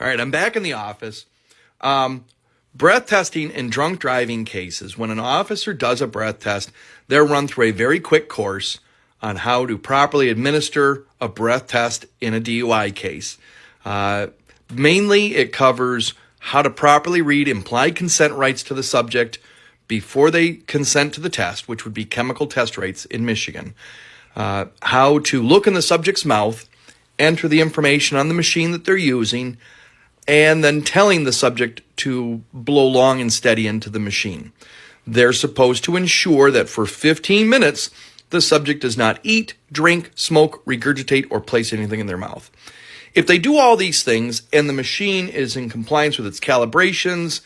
All right, I'm back in the office. Breath testing in drunk driving cases. When an officer does a breath test, they're run through a very quick course on how to properly administer a breath test in a DUI case. Mainly, it covers how to properly read implied consent rights to the subject before they consent to the test, which would be chemical test rates in Michigan. How to look in the subject's mouth, enter the information on the machine that they're using, and then telling the subject to blow long and steady into the machine. They're supposed to ensure that for 15 minutes, the subject does not eat, drink, smoke, regurgitate, or place anything in their mouth. If they do all these things and the machine is in compliance with its calibrations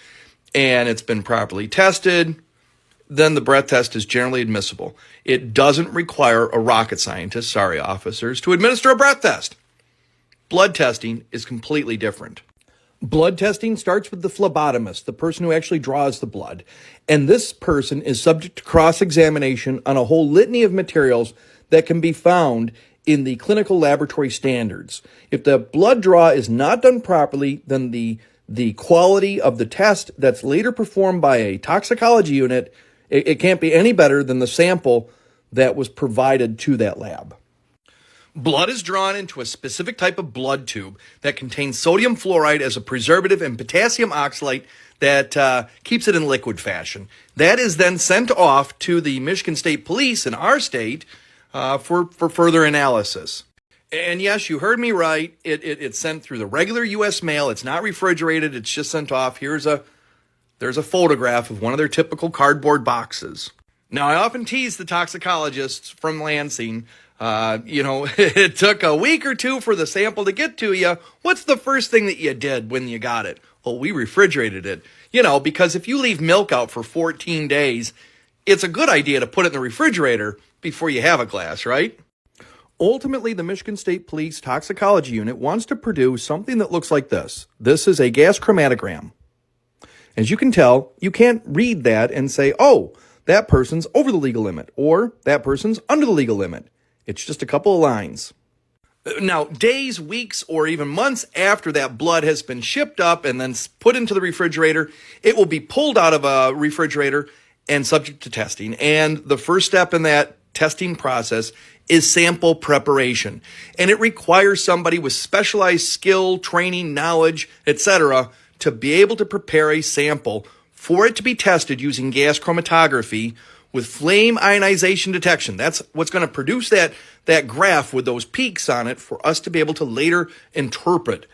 and it's been properly tested, then the breath test is generally admissible. It doesn't require a rocket scientist, sorry officers, to administer a breath test. Blood testing is completely different. Blood testing starts with the phlebotomist, the person who actually draws the blood. And this person is subject to cross-examination on a whole litany of materials that can be found in the clinical laboratory standards. If the blood draw is not done properly, then the quality of the test that's later performed by a toxicology unit, it can't be any better than the sample that was provided to that lab. Blood is drawn into a specific type of blood tube that contains sodium fluoride as a preservative and potassium oxalate that keeps it in liquid fashion. That is then sent off to the Michigan State Police in our state for further analysis. And yes, you heard me right. It's sent through the regular U.S. mail. It's not refrigerated. It's just sent off. There's a photograph of one of their typical cardboard boxes. Now, I often tease the toxicologists from Lansing. It took a week or two for the sample to get to you. What's the first thing that you did when you got it? Well, we refrigerated it. Because if you leave milk out for 14 days, it's a good idea to put it in the refrigerator before you have a glass, right? Ultimately, the Michigan State Police Toxicology Unit wants to produce something that looks like this. This is a gas chromatogram. As you can tell, you can't read that and say, oh, that person's over the legal limit, or that person's under the legal limit. It's just a couple of lines. Now, days, weeks, or even months after that blood has been shipped up and then put into the refrigerator, it will be pulled out of a refrigerator and subject to testing. And the first step in that testing process is sample preparation. And it requires somebody with specialized skill, training, knowledge, etc., to be able to prepare a sample for it to be tested using gas chromatography with flame ionization detection. That's what's going to produce that graph with those peaks on it for us to be able to later interpret